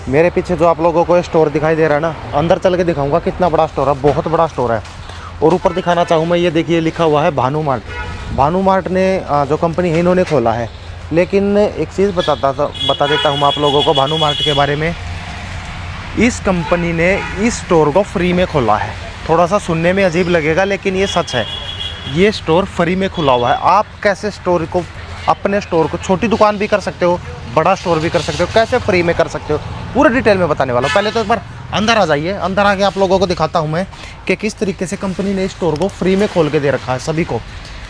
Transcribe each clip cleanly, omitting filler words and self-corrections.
मेरे पीछे जो आप लोगों को स्टोर दिखाई दे रहा है ना, अंदर चल के दिखाऊंगा कितना बड़ा स्टोर है, बहुत बड़ा स्टोर है। और ऊपर दिखाना चाहूँ मैं, ये देखिए लिखा हुआ है भानु मार्ट। भानु मार्ट ने जो कंपनी है इन्होंने खोला है। लेकिन एक चीज़ बता देता हूँ मैं आप लोगों को भानु मार्ट के बारे में। इस कंपनी ने इस स्टोर को फ्री में खोला है। थोड़ा सा सुनने में अजीब लगेगा लेकिन ये सच है। ये स्टोर फ्री में खुला हुआ है। आप कैसे स्टोर को, अपने स्टोर को, छोटी दुकान भी कर सकते हो, बड़ा स्टोर भी कर सकते हो, कैसे फ्री में कर सकते हो, पूरे डिटेल में बताने वाला हूँ। पहले तो एक बार अंदर आ जाइए। अंदर आके आप लोगों को दिखाता हूँ मैं कि किस तरीके से कंपनी ने इस स्टोर को फ्री में खोल के दे रखा है सभी को।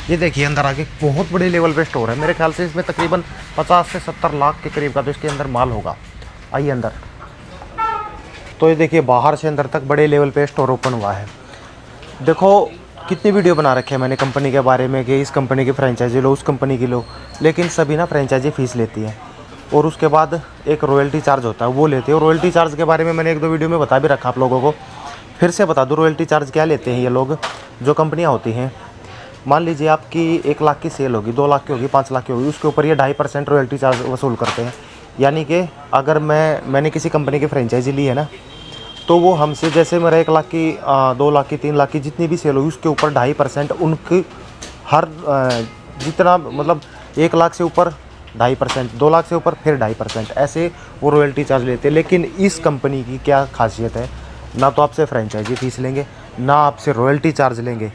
ये देखिए अंदर आके बहुत बड़े लेवल पे स्टोर है। मेरे ख्याल से इसमें तकरीबन 50 से 70 लाख के करीब का तो इसके अंदर माल होगा। आइए अंदर। तो ये देखिए बाहर से अंदर तक बड़े लेवल पे स्टोर ओपन हुआ है। देखो कितनी वीडियो बना रखे हैं मैंने कंपनी के बारे में कि इस कंपनी की फ्रेंचाइजी लो, उस कंपनी की लो, लेकिन सभी ना फ्रेंचाइजी फ़ीस लेती है और उसके बाद एक रॉयल्टी चार्ज होता है वो लेते हैं। और रॉयल्टी चार्ज के बारे में मैंने 1-2 वीडियो में बता भी रखा आप लोगों को, फिर से बता दूँ रॉयल्टी चार्ज क्या लेते हैं ये लोग। जो कंपनियाँ होती हैं, मान लीजिए आपकी 1 लाख की सेल होगी, 2 लाख की होगी, 5 लाख की होगी, उसके ऊपर ये 2.5% रॉयल्टी चार्ज वसूल करते हैं। यानी कि अगर मैंने किसी कंपनी की फ्रेंचाइजी ली है ना, तो वो हमसे, जैसे मेरा 1 लाख की 2 लाख की 3 लाख की जितनी भी सेल होगी उसके ऊपर 2.5% उनकी हर जितना, मतलब 1 लाख से ऊपर 2.5%, 2 लाख से ऊपर फिर 2.5%, ऐसे वो रॉयल्टी चार्ज लेते हैं। लेकिन इस कंपनी की क्या खासियत है, ना तो आपसे फ्रेंचाइजी फ़ीस लेंगे, ना आपसे रॉयल्टी चार्ज लेंगे।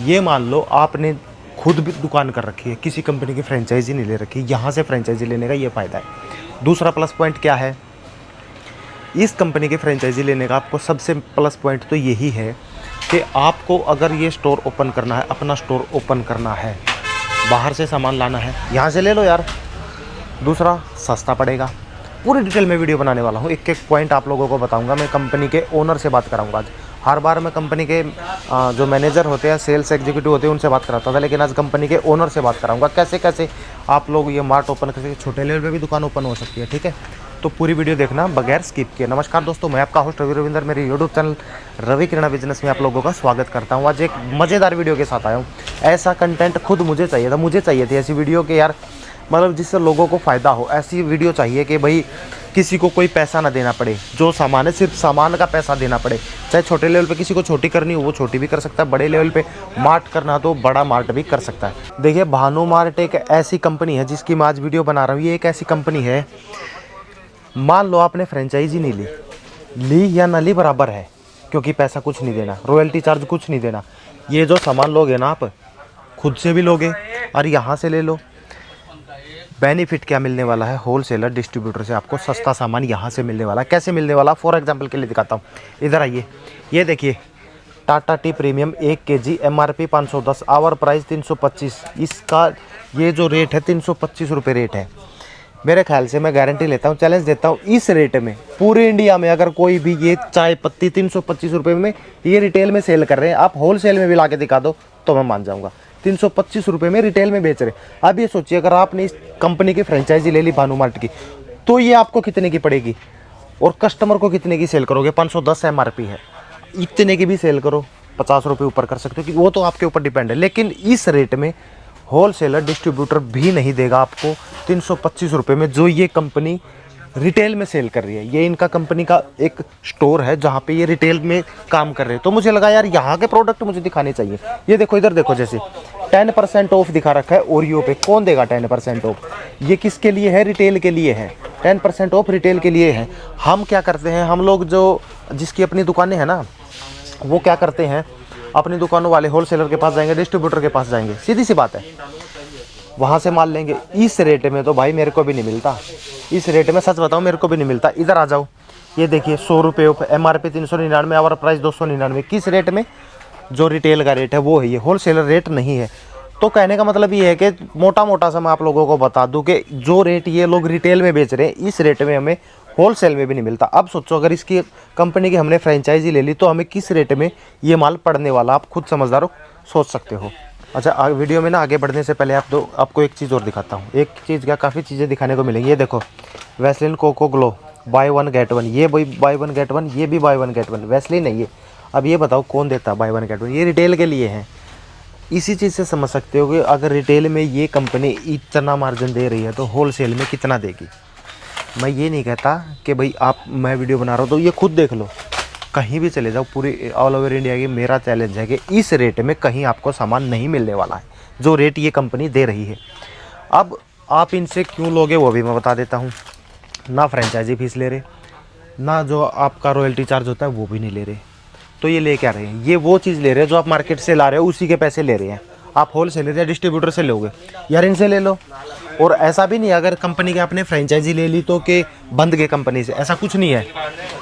ये मान लो आपने खुद भी दुकान कर रखी है, किसी कंपनी की फ्रेंचाइजी नहीं ले रखी, यहाँ से फ्रेंचाइजी लेने का ये फ़ायदा है। दूसरा प्लस पॉइंट क्या है, इस कंपनी की फ्रेंचाइजी लेने का आपको सबसे प्लस पॉइंट तो यही है कि आपको अगर ये स्टोर ओपन करना है, अपना स्टोर ओपन करना है, बाहर से सामान लाना है, यहाँ से ले लो यार। दूसरा, सस्ता पड़ेगा। पूरी डिटेल में वीडियो बनाने वाला हूँ, एक एक पॉइंट आप लोगों को बताऊँगा। मैं कंपनी के ओनर से बात कराऊँगा आज। हर बार मैं कंपनी के जो मैनेजर होते हैं, सेल्स एग्जीक्यूटिव होते हैं, उनसे बात कराता था, लेकिन आज कंपनी के ओनर से बात कराऊँगा कैसे कैसे आप लोग ये मार्ट ओपन कर सकते, छोटे लेवल पे भी दुकान ओपन हो सकती है। ठीक है, तो पूरी वीडियो देखना बगैर स्किप किए। नमस्कार दोस्तों, मैं आपका होस्ट रवि रविंदर, मेरे यूट्यूब चैनल रवि किराना बिजनेस में आप लोगों का स्वागत करता हूँ। आज एक मज़ेदार वीडियो के साथ आया हूँ। ऐसा कंटेंट खुद मुझे चाहिए था, मुझे चाहिए थी ऐसी वीडियो के यार, मतलब जिससे लोगों को फ़ायदा हो। ऐसी वीडियो चाहिए कि भाई किसी को कोई पैसा ना देना पड़े, जो सामान है सिर्फ सामान का पैसा देना पड़े। चाहे छोटे लेवल पे किसी को छोटी करनी हो वो छोटी भी कर सकता है, बड़े लेवल पे मार्ट करना तो बड़ा मार्ट भी कर सकता है। देखिए भानु मार्ट एक ऐसी कंपनी है जिसकी मैं आज वीडियो बना रहा हूँ। ये एक ऐसी कंपनी है, मान लो आपने फ्रेंचाइजी नहीं ली या ना ली बराबर है, क्योंकि पैसा कुछ नहीं देना, रॉयल्टी चार्ज कुछ नहीं देना। ये जो सामान लोगे ना, आप खुद से भी लोगे और यहाँ से ले लो। बेनिफिट क्या मिलने वाला है, होलसेलर डिस्ट्रीब्यूटर से आपको सस्ता सामान यहाँ से मिलने वाला है। कैसे मिलने वाला, फॉर एग्जांपल के लिए दिखाता हूँ। इधर आइए, ये देखिए Tata tea premium 1 kg MRP 510, our price 325। इसका ये जो रेट है 325 रुपये रेट है। मेरे ख्याल से मैं गारंटी लेता हूँ, चैलेंज देता हूँ, इस रेट में पूरे इंडिया में अगर कोई भी ये चाय पत्ती 325 रुपये में ये रिटेल में सेल कर रहे हैं, आप होलसेल में भी ला के दिखा दो तो मैं मान जाऊँगा। 325 रुपये में रिटेल में बेच रहे। अब ये सोचिए अगर आपने इस कंपनी की फ्रेंचाइजी ले ली भानु मार्ट की, तो ये आपको कितने की पड़ेगी और कस्टमर को कितने की सेल करोगे। 510 MRP है, इतने की भी सेल करो, 50 रुपये ऊपर कर सकते हो, कि वो तो आपके ऊपर डिपेंड है। लेकिन इस रेट में होलसेलर डिस्ट्रीब्यूटर भी नहीं देगा आपको 325 रुपये में, जो ये कंपनी रिटेल में सेल कर रही है। ये इनका कंपनी का एक स्टोर है जहाँ पे ये रिटेल में काम कर रहे हैं। तो मुझे लगा यार यहाँ के प्रोडक्ट मुझे दिखाने चाहिए। ये देखो, इधर देखो, जैसे 10% ऑफ दिखा रखा है ओरियो पे। कौन देगा 10% ऑफ? ये किसके लिए है? रिटेल के लिए है। 10% ऑफ रिटेल के लिए है। हम क्या करते हैं, हम लोग जो जिसकी अपनी दुकानें हैं ना, वो क्या करते हैं, अपनी दुकानों वाले होलसेलर के पास जाएंगे, डिस्ट्रीब्यूटर के पास जाएंगे, सीधी सी बात है, वहाँ से माल लेंगे। इस रेट में तो भाई मेरे को भी नहीं मिलता, इस रेट में सच बताऊँ मेरे को भी नहीं मिलता। इधर आ जाओ, ये देखिए 100 रुपये ऑफ, MRP 399, आवर प्राइस 299। किस रेट में? जो रिटेल का रेट है वो है, ये होलसेलर रेट नहीं है। तो कहने का मतलब ये है कि मोटा मोटा सा मैं आप लोगों को बता दूं कि जो रेट ये लोग रिटेल में बेच रहे हैं, इस रेट में हमें होलसेल में भी नहीं मिलता। अब सोचो अगर इसकी कंपनी की हमने फ्रेंचाइजी ले ली तो हमें किस रेट में ये माल पड़ने वाला, आप खुद समझदार हो, सोच सकते हो। अच्छा, वीडियो में ना आगे बढ़ने से पहले आपको एक चीज़ और दिखाता हूँ। एक चीज़ क्या, काफ़ी चीज़ें दिखाने को मिलेंगी। ये देखो, Vaseline cocoa glow buy 1 get 1, ये भी बाय 1 गेट 1, ये भी बाय 1 गेट 1। वैसलीन है ये। अब ये बताओ कौन देता है बाय 1 गेट 1? ये रिटेल के लिए है। इसी चीज़ से समझ सकते हो कि अगर रिटेल में ये कंपनी इतना मार्जिन दे रही है तो होलसेल में कितना देगी। मैं ये नहीं कहता कि भाई आप, मैं वीडियो बना रहा हूँ तो ये खुद देख लो, कहीं भी चले जाओ पूरे ऑल ओवर इंडिया की, मेरा चैलेंज है कि इस रेट में कहीं आपको सामान नहीं मिलने वाला है जो रेट ये कंपनी दे रही है। अब आप इनसे क्यों लोगे वो भी मैं बता देता हूँ। ना फ्रेंचाइजी फीस ले रहे, ना जो आपका रॉयल्टी चार्ज होता है वो भी नहीं ले रहे, तो ये ले क्या रहे हैं, ये वो चीज़ ले रहे हैं जो आप मार्केट से ला रहे हो उसी के पैसे ले रहे हैं। आप होल सेलर या डिस्ट्रीब्यूटर से लोगे यार, इनसे ले लो। और ऐसा भी नहीं है अगर कंपनी के आपने फ्रेंचाइजी ले ली तो कि बंद गए कंपनी से, ऐसा कुछ नहीं है।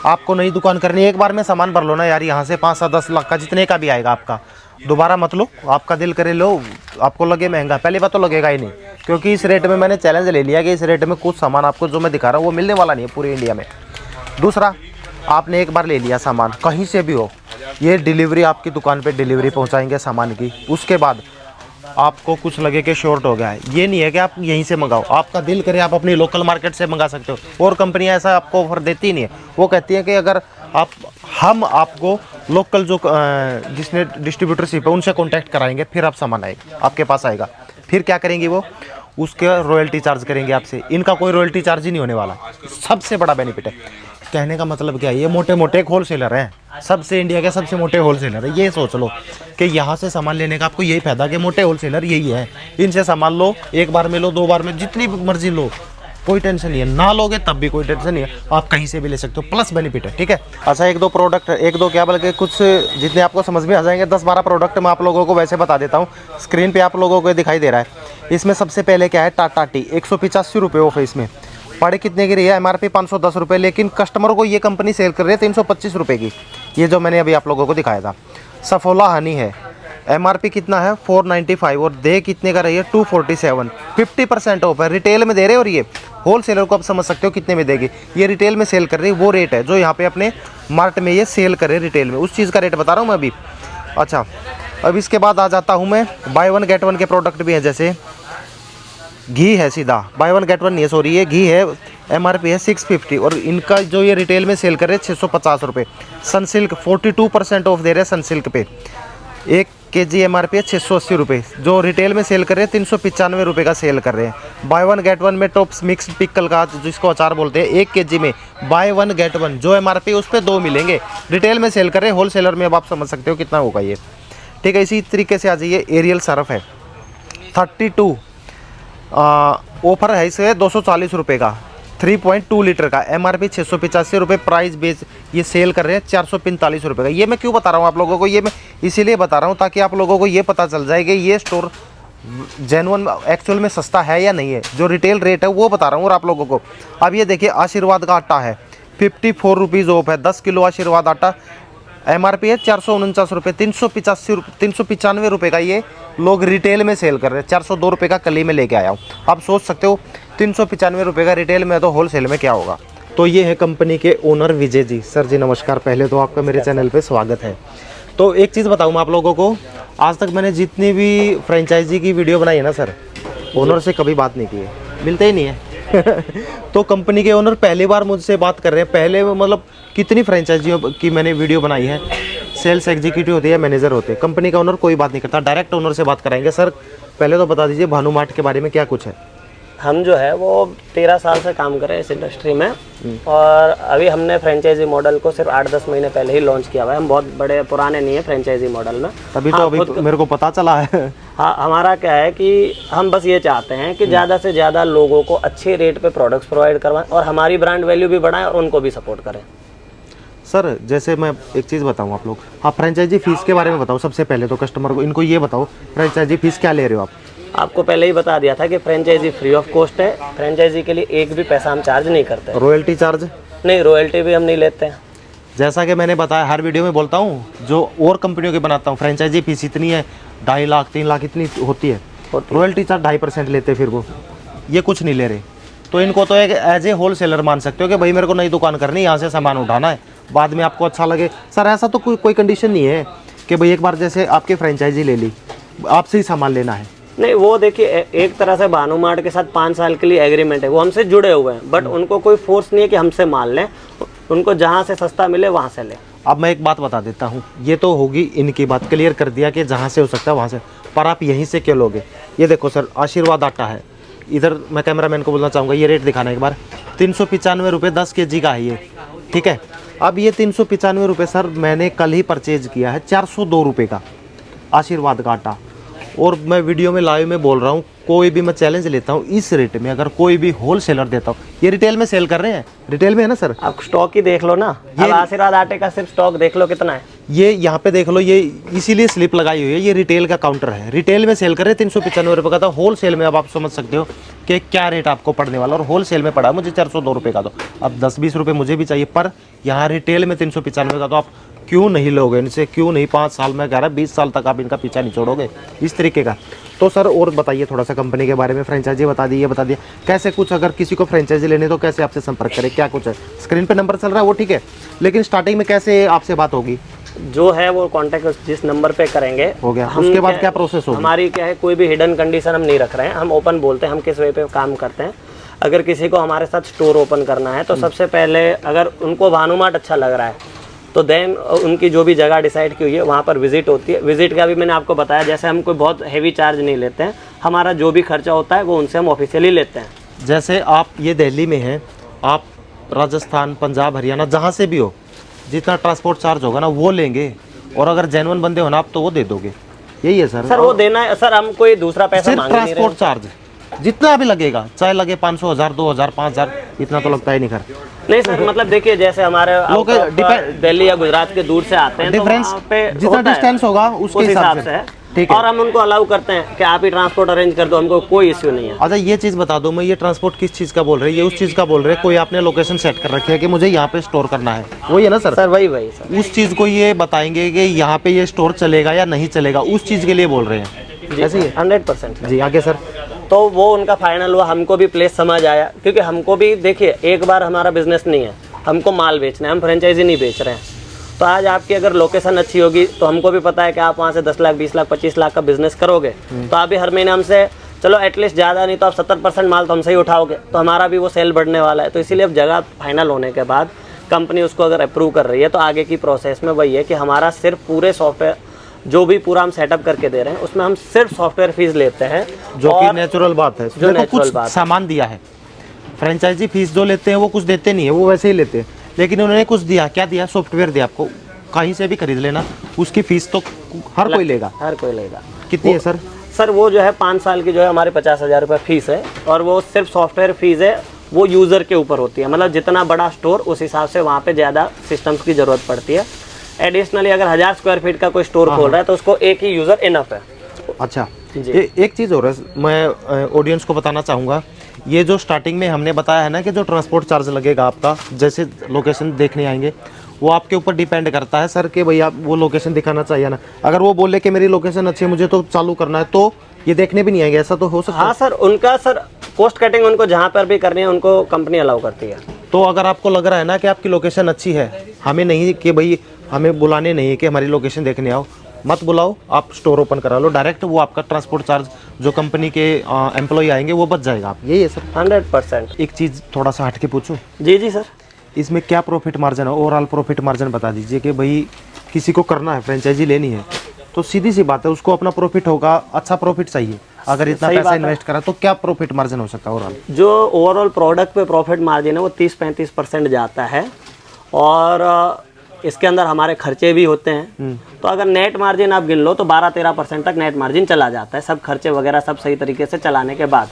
आपको नई दुकान करनी है, एक बार में सामान भर लो ना यार, यहाँ से 5-10 लाख का जितने का भी आएगा आपका, दोबारा मत लो, आपका दिल करे लो, आपको लगे महंगा, पहली बात तो लगेगा ही नहीं, क्योंकि इस रेट में मैंने चैलेंज ले लिया कि इस रेट में कुछ सामान आपको जो मैं दिखा रहा हूँ वो मिलने वाला नहीं है पूरे इंडिया में। दूसरा, आपने एक बार ले लिया सामान कहीं से भी हो, ये डिलीवरी आपकी दुकान पे डिलीवरी पहुंचाएंगे सामान की, उसके बाद आपको कुछ लगे कि शॉर्ट हो गया है, ये नहीं है कि आप यहीं से मंगाओ, आपका दिल करे आप अपनी लोकल मार्केट से मंगा सकते हो। और कंपनियां ऐसा आपको ऑफर देती ही नहीं है, वो कहती है कि अगर आप, हम आपको लोकल जो जिसने डिस्ट्रीब्यूटरशिप है उनसे कॉन्टैक्ट कराएंगे, फिर आप सामान आएगा आपके पास आएगा। फिर क्या करेंगी वो, उसके रॉयल्टी चार्ज करेंगे आपसे, इनका कोई रॉयल्टी चार्ज ही नहीं होने वाला, सबसे बड़ा बेनिफिट है। कहने का मतलब क्या है, ये मोटे मोटे एक होलसेलर हैं, सबसे इंडिया के सबसे मोटे होलसेलर है। ये सोच लो कि यहाँ से सामान लेने का आपको यही फायदा कि मोटे होलसेलर यही है, इनसे सामान लो, एक बार में लो, 2 बार में, जितनी मर्जी लो, कोई टेंशन नहीं है, ना लोगे तब भी कोई टेंशन नहीं है, आप कहीं से भी ले सकते हो, प्लस बेनिफिट है। ठीक है, अच्छा, एक दो क्या बल्कि कुछ जितने आपको समझ में आ जाएंगे, 10-12 प्रोडक्ट मैं आप लोगों को वैसे बता देता हूँ, स्क्रीन पे आप लोगों को दिखाई दे रहा है। इसमें सबसे पहले क्या है, टाटा टी, 185 रुपये ऑफ है इसमें, पड़े कितने की रही है, MRP 510 रुपये, लेकिन कस्टमर को ये कंपनी सेल कर रही है 325 रुपये की, ये जो मैंने अभी आप लोगों को दिखाया था। सफोला हनी है, MRP कितना है 495, और दे कितने का रही है 247, 50% ऑफ है, रिटेल में दे रहे, और ये होल सेलर को आप समझ सकते हो कितने में देगी, ये रिटेल में सेल कर रही है, वो रेट है जो यहाँ पे अपने मार्ट में ये सेल कर रहे हैं रिटेल में, उस चीज़ का रेट बता रहा हूँ मैं अभी। अच्छा, अब इसके बाद आ जाता हूँ मैं, बाय 1 गेट 1 के प्रोडक्ट भी हैं, जैसे घी है, सीधा बाय 1 गेट 1 नहीं है, सॉरी, ये घी है, MRP है 650, और इनका जो ये रिटेल में सेल कर रहे हैं 650 रुपये। सनसिल्क 42% ऑफ दे रहे हैं सनसिल्क पे, 1 kg MRP है 680 रुपये, जो रिटेल में सेल कर रहे हैं 395 रुपये का सेल कर रहे हैं। बाय 1 गेट 1 में टॉप्स मिक्स पिकल का, जिसको अचार बोलते हैं, 1 kg में बाय 1 गेट 1, जो MRP उस पर 2 मिलेंगे, रिटेल में सेल कर रहे हैं, होल सेलर में अब आप समझ सकते हो कितना होगा ये। ठीक है, इसी तरीके से आ जाइए, एरियल सर्फ है 32, ऑफर है इसे 240 रुपये का, 3.2 लीटर का, MRP 685 रुपये, प्राइस बेस ये सेल कर रहे हैं 445 रुपये का। ये मैं क्यों बता रहा हूँ आप लोगों को, ये मैं इसीलिए बता रहा हूँ ताकि आप लोगों को ये पता चल जाए कि ये स्टोर जेन्युइन एक्चुअल में सस्ता है या नहीं है, जो रिटेल रेट है वो बता रहा हूँ और आप लोगों को। अब ये देखिए, आशीर्वाद का आटा है 54 रुपीज़ ऑफ है, 10 किलो आशीर्वाद आटा, MRP है 449 रुपये, 395 रुपये का ये लोग रिटेल में सेल कर रहे हैं, 402 रुपये का कल ही में लेके आया हूँ। आप सोच सकते हो 395 रुपये का रिटेल में, तो होल सेल में क्या होगा। तो ये है कंपनी के ओनर विजय जी। सर जी नमस्कार, पहले तो आपका मेरे चैनल पे स्वागत है। तो एक चीज़ बताऊँ मैं आप लोगों को, आज तक मैंने जितनी भी फ्रेंचाइजी की वीडियो बनाई है ना सर, ओनर से कभी बात नहीं की है, मिलते ही नहीं है। तो कंपनी के ओनर पहली बार मुझसे बात कर रहे हैं। पहले मतलब कितनी फ्रेंचाइजियों की मैंने वीडियो बनाई है, सेल्स एग्जीक्यूटिव होते हैं, मैनेजर होते हैं, कंपनी का ओनर कोई बात नहीं करता, डायरेक्ट ओनर से बात कराएंगे। सर पहले तो बता दीजिए भानु मार्ट के बारे में क्या कुछ है। हम जो है वो 13 साल से काम कर रहे हैं इस इंडस्ट्री में, और अभी हमने फ्रेंचाइजी मॉडल को सिर्फ 8-10 महीने पहले ही लॉन्च किया हुआ है। हम बहुत बड़े पुराने नहीं है फ्रेंचाइजी मॉडल में, तभी तो अभी मेरे को पता चला है। हाँ, हमारा क्या है कि हम बस ये चाहते हैं कि ज़्यादा से ज़्यादा लोगों को अच्छे रेट पे प्रोडक्ट्स प्रोवाइड करवाएं और हमारी ब्रांड वैल्यू भी बढ़ाएं और उनको भी सपोर्ट करें। सर जैसे मैं एक चीज़ बताऊँ आप लोग, आप फ्रेंचाइजी फीस के बारे में बताओ सबसे पहले तो कस्टमर को, इनको ये बताओ फ्रेंचाइजी फीस क्या ले रहे हो आप। आपको पहले ही बता दिया था कि फ्रेंचाइजी फ्री ऑफ कॉस्ट है, फ्रेंचाइजी के लिए एक भी पैसा हम चार्ज नहीं करते। रॉयल्टी चार्ज नहीं, रॉयल्टी भी हम नहीं लेते हैं। जैसा कि मैंने बताया, हर वीडियो में बोलता हूँ, जो और कंपनियों की बनाता हूँ, फ्रेंचाइजी फीस इतनी है, 2.5 लाख 3 लाख इतनी होती है, रॉयल्टी चार्ज 2.5% लेते, फिर वो ये कुछ नहीं ले रहे। तो इनको तो एक एज ए होल सेलर मान सकते हो कि भाई मेरे को नई दुकान करनी, यहाँ से सामान उठाना है, बाद में आपको अच्छा लगे। सर ऐसा तो कोई कंडीशन नहीं है कि भाई एक बार जैसे आपकी फ्रेंचाइजी ले ली, आपसे ही सामान लेना है। नहीं, वो देखिए एक तरह से भानु मार्ट के साथ 5 साल के लिए एग्रीमेंट है, वो हमसे जुड़े हुए हैं, बट उनको कोई फोर्स नहीं है कि हमसे माल लें, उनको जहाँ से सस्ता मिले वहाँ से लें। अब मैं एक बात बता देता हूँ, ये तो होगी इनकी बात, क्लियर कर दिया कि जहाँ से हो सकता है वहाँ से, पर आप यहीं से क्यों लोगे। ये देखो सर, आशीर्वाद आटा है इधर मैं कैमरामैन को बोलना चाहूँगा ये रेट दिखाना एक बार। 395 रुपये 10 kg का है ये, ठीक है। अब ये 395 रुपये सर मैंने कल ही परचेज किया है 402 रुपये का आशीर्वाद का आटा। और मैं वीडियो में लाइव में बोल रहा हूँ, कोई भी मैं चैलेंज लेता हूँ, इस रेट में अगर कोई भी होल सेलर देता हूँ, ये रिटेल में सेल कर रहे हैं, रिटेल में है ना सर? आप स्टॉक ही देख लो ना, अब आशीर्वाद आटे का सिर्फ स्टॉक देख लो कितना है। ये यहाँ पे देख लो, ये इसीलिए स्लिप लगाई हुई है, ये रिटेल का काउंटर है, रिटेल में सेल कर रहे 395 रुपये का था। होल सेल में अब आप समझ सकते हो कि क्या रेट आपको पड़ने वाला, और होल सेल में पड़ा मुझे 402 रुपये का। तो अब 10-20 रुपये मुझे भी चाहिए, पर यहाँ रिटेल में 395 का, तो आप क्यों नहीं लोगे इनसे? क्यों नहीं? 5 साल में कह रहा है 20 साल तक आप इनका पीछा नहीं छोड़ोगे इस तरीके का। तो सर और बताइए थोड़ा सा कंपनी के बारे में, फ्रेंचाइजी बता दी, ये बता दिया कैसे कुछ, अगर किसी को फ्रेंचाइजी लेने तो कैसे आपसे संपर्क करें, क्या कुछ है? स्क्रीन पे नंबर चल रहा है वो ठीक है, लेकिन स्टार्टिंग में कैसे आपसे बात होगी? जो है वो कांटेक्ट जिस नंबर पे करेंगे हो गया, उसके बाद क्या प्रोसेस होगी? हमारी क्या है, कोई भी हिडन कंडीशन हम नहीं रख रहे हैं, हम ओपन बोलते हैं हम किस वे पे काम करते हैं। अगर किसी को हमारे साथ स्टोर ओपन करना है तो सबसे पहले अगर उनको भानुमार्ट अच्छा लग रहा है तो देन उनकी जो भी जगह डिसाइड की हुई है वहाँ पर विजिट होती है। विजिट का भी मैंने आपको बताया, जैसे हम कोई बहुत हेवी चार्ज नहीं लेते हैं, हमारा जो भी खर्चा होता है वो उनसे हम ऑफिशियली लेते हैं। जैसे आप ये दिल्ली में हैं, आप राजस्थान, पंजाब, हरियाणा जहाँ से भी हो, जितना ट्रांसपोर्ट चार्ज होगा ना वो लेंगे, और अगर जेन्युइन बंदे हो ना आप तो वो दे दोगे, यही है सर? सर वो देना है सर, हम कोई दूसरा पैसा मांग नहीं रहे। ट्रांसपोर्ट चार्ज जितना भी लगेगा, चाहे लगे 500, 1000, 2000, 5000, इतना तो लगता ही नहीं खर्च। नहीं सर, मतलब देखिए जैसे हमारे दिल्ली या गुजरात के दूर से आते हैं, डिफरेंस तो पे जितना डिस्टेंस होगा उसके हिसाब से है, ठीक है। और हम उनको अलाउ करते हैं कि आप ही ट्रांसपोर्ट अरेंज कर दो, हमको कोई इश्यू नहीं है। अच्छा ये चीज़ बता दो, मैं ये ट्रांसपोर्ट किस चीज़ का बोल रहे हैं, ये उस चीज़ का बोल रहे हैं, कोई आपने लोकेशन सेट कर रखी है कि मुझे यहाँ पे स्टोर करना है, वही है ना सर? सर वही सर, उस चीज़ को ये बताएंगे कि यहाँ पे ये स्टोर चलेगा या नहीं चलेगा, उस चीज़ के लिए बोल रहे हैं, ऐसे ही 100%। जी आगे सर। तो वो उनका फाइनल हुआ, हमको भी प्लेस समझ आया, क्योंकि हमको भी देखिए एक बार हमारा बिजनेस नहीं है, हमको माल बेचना है, हम फ्रेंचाइजी नहीं बेच रहे हैं। तो आज आपकी अगर लोकेशन अच्छी होगी तो हमको भी पता है कि आप वहाँ से 10 लाख, 20 लाख, 25 लाख का बिजनेस करोगे, तो आप भी हर महीने हमसे, चलो एटलीस्ट ज़्यादा नहीं तो आप 70% माल तो हमसे ही उठाओगे, तो हमारा भी वो सेल बढ़ने वाला है। तो इसीलिए अब जगह फाइनल होने के बाद कंपनी उसको अगर अप्रूव कर रही है तो आगे की प्रोसेस में वही है कि हमारा सिर्फ पूरे सॉफ्टवेयर जो भी पूरा हम सेटअप करके दे रहे हैं उसमें हम सिर्फ सॉफ्टवेयर फीस लेते हैं, जो कि नेचुरल बात है। जो देखो कुछ सामान दिया है, फ्रेंचाइजी फीस जो लेते हैं वो कुछ देते नहीं है, वो वैसे ही लेते हैं, लेकिन उन्होंने कुछ दिया, क्या दिया? सॉफ्टवेयर दिया आपको, कहीं से भी खरीद लेना, उसकी फीस तो हर कोई लेगा। हर कोई लेगा। कितनी है सर? सर वो जो है 5 साल की जो है हमारे 50,000 रुपये फीस है, और वो सिर्फ सॉफ्टवेयर फीस है, वो यूज़र के ऊपर होती है, मतलब जितना बड़ा स्टोर उस हिसाब से वहाँ पे ज़्यादा सिस्टम्स की ज़रूरत पड़ती है। एडिशनली अगर 1000 स्क्वायर फीट का कोई स्टोर खोल रहा है तो उसको एक ही यूज़र इनफ है। अच्छा एक चीज़ और है, मैं ऑडियंस को बताना चाहूँगा, ये जो स्टार्टिंग में हमने बताया है ना कि जो ट्रांसपोर्ट चार्ज लगेगा आपका, जैसे लोकेशन देखने आएंगे, वो आपके ऊपर डिपेंड करता है सर कि भैया वो लोकेशन दिखाना चाहिए ना। अगर वो बोले कि मेरी लोकेशन अच्छी है, मुझे तो चालू करना है, तो ये देखने भी नहीं आएंगे, ऐसा तो हो सकता है? हाँ सर, उनका सर कॉस्ट कटिंग उनको जहाँ पर भी करनी है उनको कंपनी अलाउ करती है। तो अगर आपको लग रहा है ना कि आपकी लोकेशन अच्छी है, हमें नहीं कि भाई हमें बुलाने नहीं है कि हमारी लोकेशन देखने आओ, मत बुलाओ, आप स्टोर ओपन करा लो डायरेक्ट, वो आपका ट्रांसपोर्ट चार्ज जो कंपनी के एम्प्लॉय आएंगे वो बच जाएगा। आप यही है सर? 100%। एक चीज़ थोड़ा सा हट के पूछूं? जी सर। इसमें क्या प्रॉफिट मार्जिन है, ओवरऑल प्रॉफिट मार्जिन बता दीजिए कि भाई किसी को करना है, फ्रेंचाइजी लेनी है, तो सीधी सी बात है उसको अपना प्रॉफिट होगा, अच्छा प्रॉफिट चाहिए, अगर इतना पैसा इन्वेस्ट करा तो क्या प्रॉफिट मार्जिन हो सकता है ओवरऑल? जो ओवरऑल प्रोडक्ट पे प्रॉफिट मार्जिन है वो 30-35% जाता है, और इसके अंदर हमारे खर्चे भी होते हैं। तो अगर नेट मार्जिन आप गिन लो तो 12-13% तक नेट मार्जिन चला जाता है, सब खर्चे वगैरह सब सही तरीके से चलाने के बाद।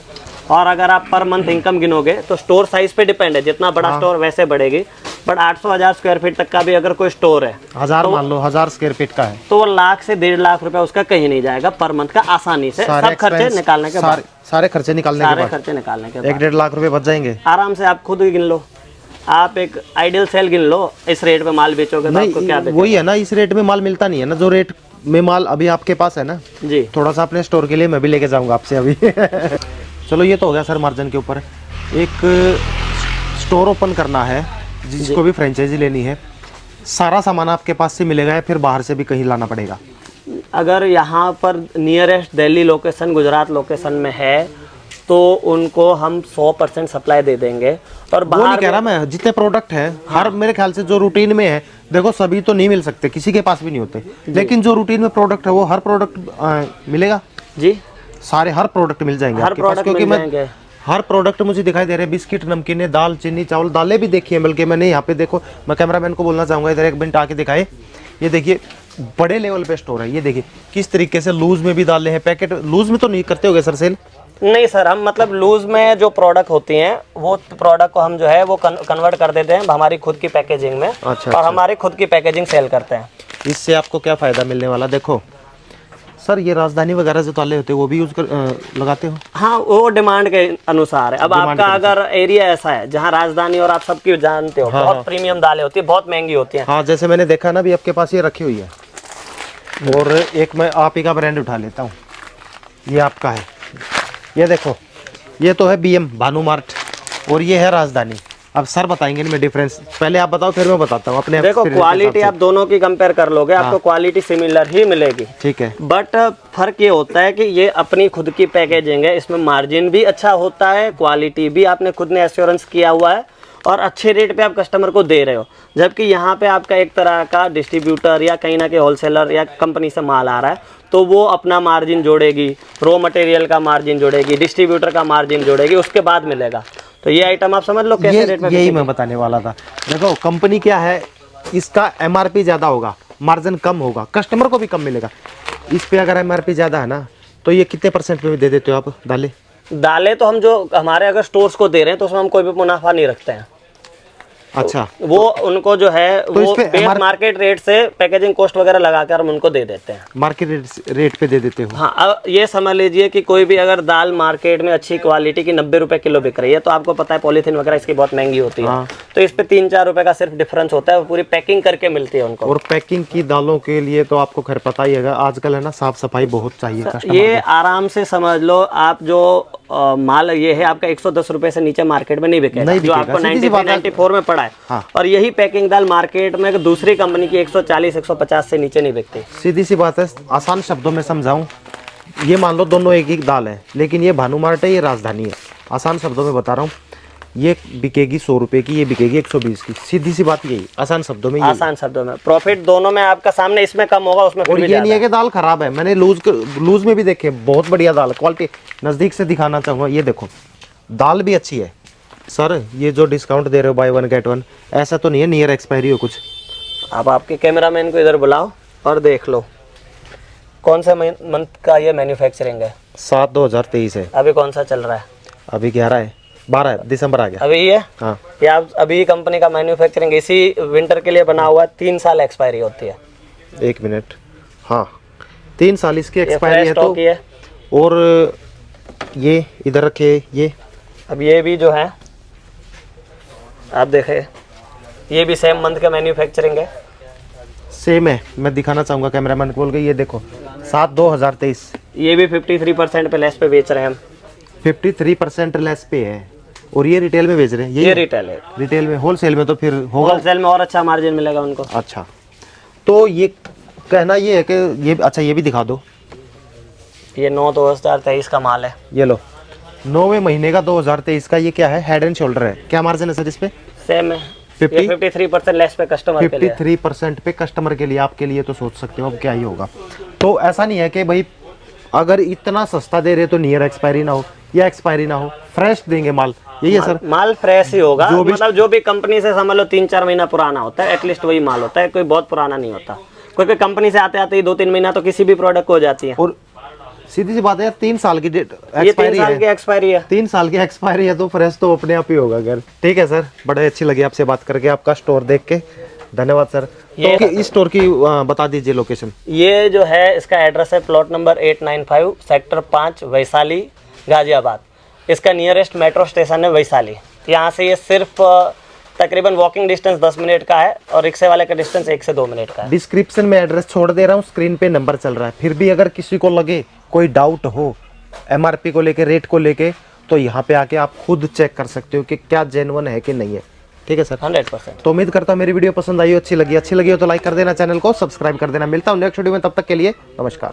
और अगर आप पर मंथ इनकम गिनोगे तो स्टोर साइज पे डिपेंड है, जितना बड़ा स्टोर वैसे बढ़ेगी, बट 800-1000 स्क्वायर फीट तक का भी अगर कोई स्टोर है, 1000 मान लो 1000 स्क्वायर फीट का है, तो वो लाख से 1.5 लाख रुपया उसका कहीं नहीं जाएगा पर मंथ का, आसानी से सब खर्चे निकालने के बाद, सारे खर्चे निकालने के बाद 1-1.5 लाख रुपए बच जाएंगे आराम से। आप खुद ही गिन लो, आप एक आइडियल सेल गिन लो, इस रेट पे माल बेचोगे तो आपको क्या देगा? वही है ना, इस रेट में माल मिलता नहीं है ना, जो रेट में माल अभी आपके पास है ना जी। थोड़ा सा अपने स्टोर के लिए मैं भी लेके जाऊंगा आपसे अभी। चलो ये तो हो गया सर मार्जिन के ऊपर। एक स्टोर ओपन करना है, जिसको भी फ्रेंचाइजी लेनी है, सारा सामान आपके पास से मिलेगा या फिर बाहर से भी कहीं लाना पड़ेगा? अगर यहाँ पर nearest Delhi location, Gujarat location में है तो उनको हम 100% सप्लाई दे देंगे। और वो नहीं कह रहा मैं, जितने प्रोडक्ट है हर, मेरे ख्याल से जो रूटीन में है, देखो सभी तो नहीं मिल सकते, किसी के पास भी नहीं होते, लेकिन जो रूटीन में प्रोडक्ट है वो हर प्रोडक्ट मिलेगा जी, सारे हर प्रोडक्ट मिल जाएंगे हर आपके पास, प्रोडक्ट क्योंकि मिल जाएंगे। हर प्रोडक्ट मुझे दिखाई दे रहे हैं, बिस्किट, नमकीने, दाल, चीनी, चावल, दालें भी देखी है, बल्कि मैंने यहाँ पे देखो, मैं कैमरामैन को बोलना चाहूँगा इधर एक मिनट आके दिखाए। ये देखिए बड़े लेवल पे स्टोर है। ये देखिए किस तरीके से लूज में भी दालें हैं, पैकेट लूज में तो नहीं करते होगे सर सेल? नहीं सर, हम मतलब लूज में जो प्रोडक्ट होती हैं वो प्रोडक्ट को हम जो है वो कन्वर्ट कर देते हैं हमारी खुद की पैकेजिंग में। अच्छा, और हमारी खुद की पैकेजिंग सेल करते हैं। इससे आपको क्या फ़ायदा मिलने वाला? देखो सर, ये राजधानी वगैरह जो ताले होते हैं वो भी यूज़ कर लगाते हो? हाँ, वो डिमांड के अनुसार है। अब आपका अगर एरिया ऐसा है जहाँ राजधानी, और आप सबकी जानते हो, बहुत प्रीमियम दालें होती है, बहुत महंगी होती हैं। हाँ, जैसे मैंने देखा ना, भी आपके पास ये रखी हुई है, और एक मैं आप ही का ब्रांड उठा लेता हूँ, ये आपका है। ये देखो, ये तो है BM भानु मार्ट, और ये है राजधानी। अब सर बताएंगे इनमें डिफरेंस, पहले आप बताओ फिर मैं बताता हूँ अपने। देखो क्वालिटी आप दोनों की कंपेयर कर लोगे, आपको क्वालिटी सिमिलर ही मिलेगी, ठीक है। बट फर्क ये होता है कि ये अपनी खुद की पैकेजिंग है, इसमें मार्जिन भी अच्छा होता है, क्वालिटी भी आपने खुद ने एश्योरेंस किया हुआ है, और अच्छे रेट पे आप कस्टमर को दे रहे हो। जबकि यहाँ पे आपका एक तरह का डिस्ट्रीब्यूटर या कहीं ना कहीं होलसेलर या कंपनी से माल आ रहा है, तो वो अपना मार्जिन जोड़ेगी, रॉ मटेरियल का मार्जिन जोड़ेगी, डिस्ट्रीब्यूटर का मार्जिन जोड़ेगी, उसके बाद मिलेगा। तो ये आइटम आप समझ लो कैसे रेट में। यही मैं बताने वाला था। देखो कंपनी क्या है, इसका MRP ज़्यादा होगा, मार्जिन कम होगा, कस्टमर को भी कम मिलेगा। इस पे अगर MRP ज़्यादा है ना, तो ये कितने % में दे देते हो आप दालें? दालें तो हम जो हमारे अगर स्टोर्स को दे रहे हैं तो उसमें हम कोई भी मुनाफा नहीं रखते हैं। अच्छा, वो उनको जो है तो वो बेस मार्केट रेट से पैकेजिंग कॉस्ट वगैरह लगाकर हम उनको दे देते हैं। मार्केट रेट पे दे देते हो? हाँ, अब ये समझ लीजिए कि कोई भी अगर दाल मार्केट में अच्छी क्वालिटी की 90 रुपए किलो बिक रही है, तो आपको पता है पॉलीथीन वगैरह इसकी बहुत महंगी होती है। हाँ। तो इस पे 3-4 रुपए का सिर्फ डिफरेंस होता है, वो पूरी पैकिंग करके मिलती है उनको। और पैकिंग की दालों के लिए तो आपको खैर पता ही है, आजकल है ना साफ सफाई बहुत चाहिए कस्टमर ये आराम से समझ लो आप, जो माल ये है आपका 110 रुपए से नीचे मार्केट में नहीं बिकेगा, जो आपको 93-94 में पड़ा है। हाँ। और यही पैकिंग दाल मार्केट में दूसरी कंपनी की 140-150 से नीचे नहीं बिकती। सीधी सी बात है, आसान शब्दों में समझाऊं, ये मान लो दोनों एक ही दाल है, लेकिन ये भानु मार्ट है, ये राजधानी है। आसान शब्दों में बता रहा हूँ, ये बिकेगी 100 रुपए की, ये बिकेगी 120 की। सीधी सी बात यही, आसान शब्दों में। आसान शब्दों में प्रॉफिट दोनों में आपका सामने, इसमें कम होगा उसमें। और ये नहीं है कि दाल खराब है, मैंने लूज में भी देखे, बहुत बढ़िया दाल, क्वालिटी नज़दीक से दिखाना चाहूँगा। ये देखो दाल भी अच्छी है। सर ये जो डिस्काउंट दे रहे हो, बाय 1 गेट 1, ऐसा तो नहीं है नियर एक्सपायरी हो कुछ? आप आपके कैमरामैन को इधर बुलाओ और देख लो कौन से मंथ का ये मैन्युफैक्चरिंग है। 7/2023 है। अभी कौन सा चल रहा है? अभी 12 दिसंबर आ गया अभी ये। हाँ, ये आप अभी कंपनी का मैन्युफैक्चरिंग इसी विंटर के लिए बना हुआ है, 3 साल एक्सपायरी होती है। 1 मिनट, हाँ 3 साल इसकी एक्सपायरी है। तो है। और ये इधर रखे, ये अब ये भी जो है आप देखें, ये भी सेम मंथ का मैन्युफैक्चरिंग है, सेम है। मैं दिखाना चाहूँगा कैमरामैन को बोल के, ये देखो 7/2023, ये भी 53% पे लेस पे बेच रहे हैं हम। 53% लेस पे है, और ये रिटेल में बेच रहे हैं? ये रिटेल है। रिटेल में, होलसेल में तो फिर होगा? होलसेल में और अच्छा मार्जिन मिलेगा उनको। अच्छा, तो ये कहना ये है कि ये अच्छा, ये भी दिखा दो। ये 9/2023 का माल है। ये लो, 9वें महीने का 2023 का। ये क्या है? हेड एंड शोल्डर है। क्या मार्जिन है सर इस पे? सेम है, 53% लेस पे कस्टमर के लिए। 53% पे कस्टमर के लिए, आपके लिए तो सोच सकते हो अब क्या ही होगा। तो ऐसा नहीं है कि भाई अगर इतना सस्ता दे रहे तो नियर एक्सपायरी ना हो या एक्सपायरी ना हो, फ्रेश देंगे माल, यही है सर? माल फ्रेश ही होगा, मतलब जो भी कंपनी से समझ लो 3-4 महीना पुराना होता है, एटलीस्ट वही माल होता है, कोई बहुत पुराना नहीं होता। कोई कंपनी से आते आते ही 2-3 महीना तो किसी भी प्रोडक्ट को हो जाती है। और सीधी सी बात है, 3 साल की डेट ये 3 साल की एक्सपायरी है। 3 साल की एक्सपायरी है, तो फ्रेश तो अपने आप ही होगा। अगर ठीक है सर, बड़े अच्छी लगी आपसे बात करके, आपका स्टोर देख के। धन्यवाद सर। तो इस स्टोर की बता दीजिए लोकेशन। ये जो है इसका एड्रेस है plot number 895 sector 5 Vaishali Ghaziabad. इसका नियरेस्ट मेट्रो स्टेशन है वैशाली। यहाँ से ये सिर्फ तकरीबन वॉकिंग डिस्टेंस 10 मिनट का है, और रिक्शे वाले का डिस्टेंस 1 से 2 मिनट का है। डिस्क्रिप्शन में एड्रेस छोड़ दे रहा हूँ, स्क्रीन पे नंबर चल रहा है। फिर भी अगर किसी को लगे, कोई डाउट हो MRP को लेके, रेट को लेके, तो यहाँ पे आके आप खुद चेक कर सकते हो कि क्या जेन्युइन है कि नहीं है। ठीक है सर, 100%। तो उम्मीद करता हूँ मेरी वीडियो पसंद आई हो, अच्छी लगी हो तो लाइक कर देना, चैनल को सब्सक्राइब कर देना। मिलता हूँ नेक्स्ट वीडियो में, तब तक के लिए नमस्कार।